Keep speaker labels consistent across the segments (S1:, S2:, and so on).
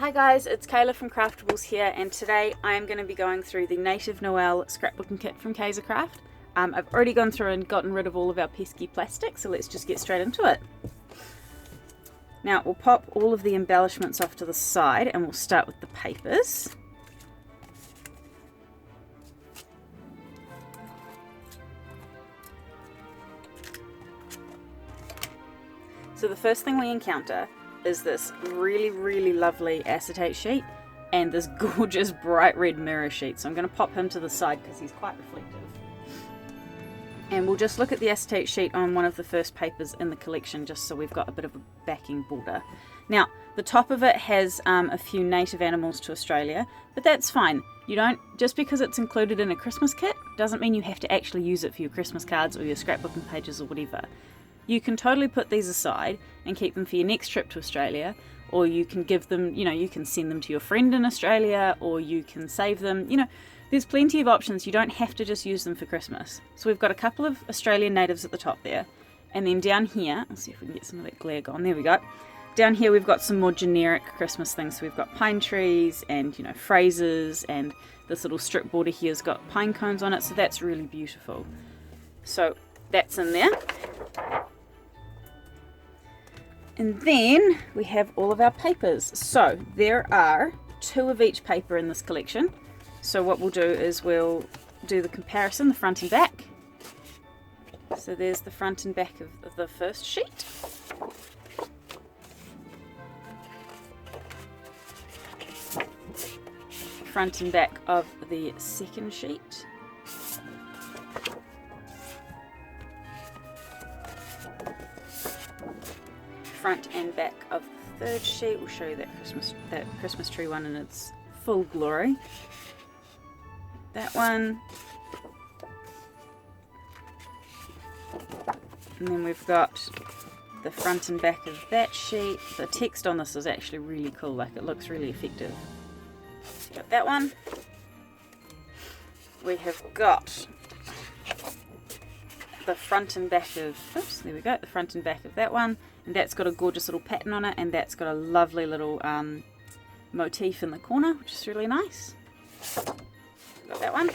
S1: Hi guys, it's Kayla from Craftables here, and today I am going to be going through the Native Noel scrapbooking kit from Kaisercraft. I've already gone through and gotten rid of all of our pesky plastic, so let's just get straight into it. Now we'll pop all of the embellishments off to the side and we'll start with the papers. So the first thing we encounter is this really lovely acetate sheet and this gorgeous bright red mirror sheet. So I'm going to pop him to the side because he's quite reflective. And we'll just look at the acetate sheet on one of the first papers in the collection just so we've got a bit of a backing border. Now the top of it has a few native animals to Australia, but that's fine. You don't, just because it's included in a Christmas kit doesn't mean you have to actually use it for your Christmas cards or your scrapbooking pages or whatever. You can totally put these aside and keep them for your next trip to Australia, or you can give them, you can send them to your friend in Australia, or you can save them. There's plenty of options. You don't have to just use them for Christmas. So we've got a couple of Australian natives at the top there, and then down here, let's see if we can get some of that glare gone. There we go. Down here we've got some more generic Christmas things. So we've got pine trees and phrases, and this little strip border here's got pine cones on it, so that's really beautiful. So that's in there. And then we have all of our papers. So there are 2 of each paper in this collection. So what we'll do is we'll do the comparison, the front and back. So there's the front and back of the first sheet. Front and back of the second sheet. Front and back of the third sheet. We'll show you that Christmas tree one in its full glory. That one. And then we've got the front and back of that sheet. The text on this is actually really cool, like it looks really effective. So you've got that one. We have got the front and back of, there we go, the front and back of that one, and that's got a gorgeous little pattern on it, and that's got a lovely little motif in the corner, which is really nice. Got that one.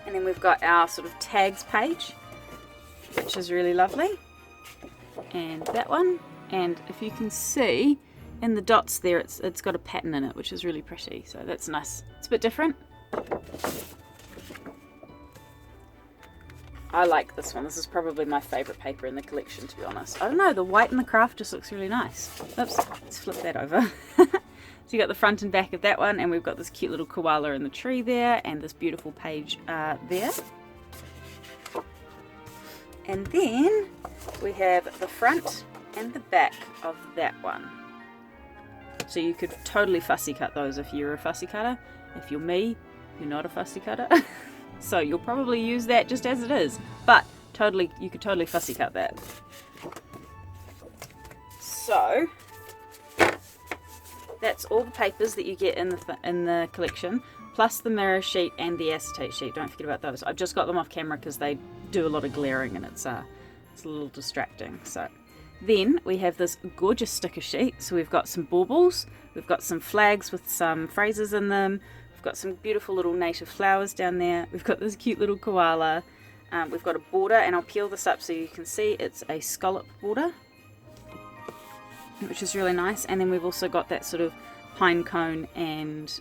S1: And then we've got our sort of tags page, which is really lovely, and that one. And if you can see in the dots there, it's got a pattern in it, which is really pretty, so that's nice. It's a bit different. I like this one. This is probably my favourite paper in the collection, to be honest. I don't know, the white and the craft just looks really nice. Oops, let's flip that over. So you got the front and back of that one, and we've got this cute little koala in the tree there, and this beautiful page there. And then we have the front and the back of that one. So you could totally fussy cut those if you're a fussy cutter. If you're me, you're not a fussy cutter. So you'll probably use that just as it is, but you could totally fussy cut that. So that's all the papers that you get in the collection, plus the mirror sheet and the acetate sheet. Don't forget about those. I've just got them off camera because they do a lot of glaring and it's a little distracting. So then we have this gorgeous sticker sheet. So we've got some baubles, we've got some flags with some phrases in them. We've got some beautiful little native flowers down there. We've got this cute little koala. We've got a border, and I'll peel this up so you can see it's a scallop border, which is really nice. And then we've also got that sort of pine cone and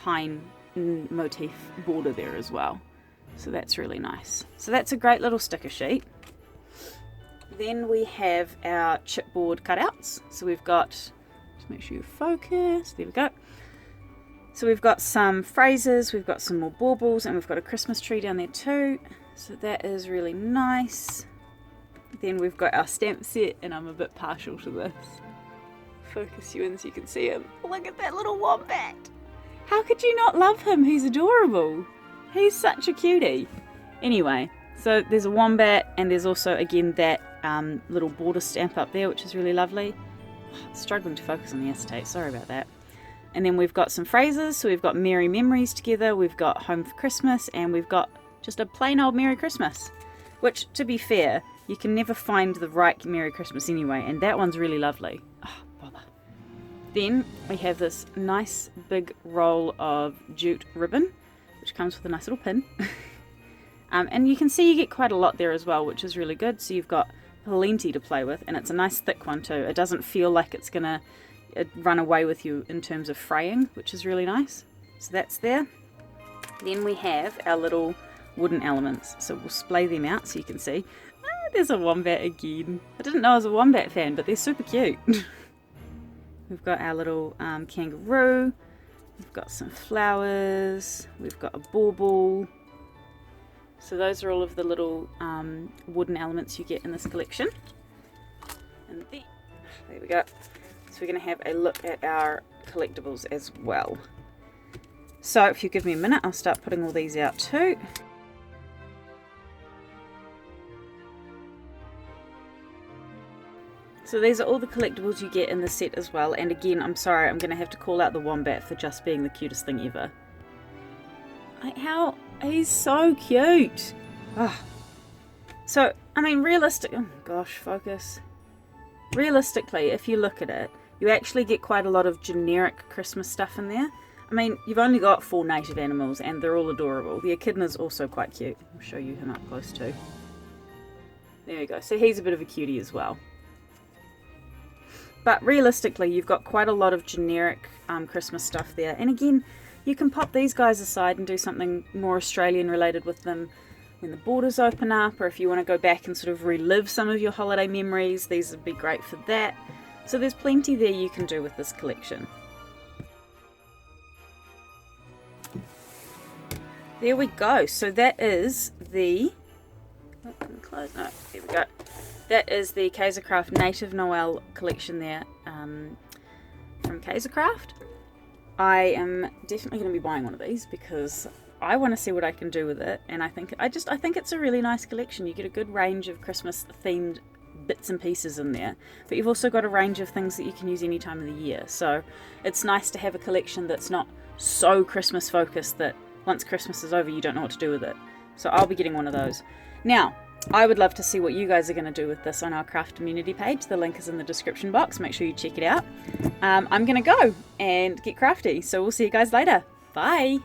S1: pine motif border there as well. So that's really nice. So that's a great little sticker sheet. Then we have our chipboard cutouts. So we've got, just make sure you focus, there we go. So we've got some phrases, we've got some more baubles, and we've got a Christmas tree down there too. So that is really nice. Then we've got our stamp set, and I'm a bit partial to this. Focus you in so you can see him. Look at that little wombat. How could you not love him? He's adorable. He's such a cutie. Anyway, so there's a wombat, and there's also, again, that little border stamp up there, which is really lovely. Struggling to focus on the acetate, sorry about that. And then we've got some phrases, so we've got Merry Memories together, we've got Home for Christmas, and we've got just a plain old Merry Christmas. Which, to be fair, you can never find the right Merry Christmas anyway, and that one's really lovely. Oh, bother. Then we have this nice big roll of jute ribbon, which comes with a nice little pin. And you can see you get quite a lot there as well, which is really good. So you've got plenty to play with, and it's a nice thick one too. It doesn't feel like it's gonna run away with you in terms of fraying, which is really nice. So that's there. Then we have our little wooden elements. So we'll splay them out so you can see. There's a wombat again. I didn't know I was a wombat fan, but they're super cute. We've got our little kangaroo. We've got some flowers. We've got a bauble. So those are all of the little wooden elements you get in this collection. And then, there we go. So we're going to have a look at our collectibles as well. So if you give me a minute, I'll start putting all these out too. So these are all the collectibles you get in the set as well. And again, I'm sorry, I'm going to have to call out the wombat for just being the cutest thing ever. He's so cute. Oh. So, I mean, oh gosh, focus. Realistically, if you look at it, you actually get quite a lot of generic Christmas stuff in there. I mean, you've only got 4 native animals and they're all adorable. The echidna's also quite cute. I'll show you him up close too. There we go. So he's a bit of a cutie as well. But realistically, you've got quite a lot of generic Christmas stuff there. And again, you can pop these guys aside and do something more Australian related with them when the borders open up, or if you want to go back and sort of relive some of your holiday memories, these would be great for that. So there's plenty there you can do with this collection. There we go. So that is the... Oh, can we close? No, there we go. That is the Kaisercraft Native Noel collection there from Kaisercraft. I am definitely going to be buying one of these because I want to see what I can do with it, and I think it's a really nice collection. You get a good range of Christmas themed bits and pieces in there, but you've also got a range of things that you can use any time of the year. So it's nice to have a collection that's not so Christmas focused that once Christmas is over you don't know what to do with it. So I'll be getting one of those. Now, I would love to see what you guys are going to do with this on our craft community page. The link is in the description box. Make sure you check it out. I'm going to go and get crafty. So we'll see you guys later. Bye.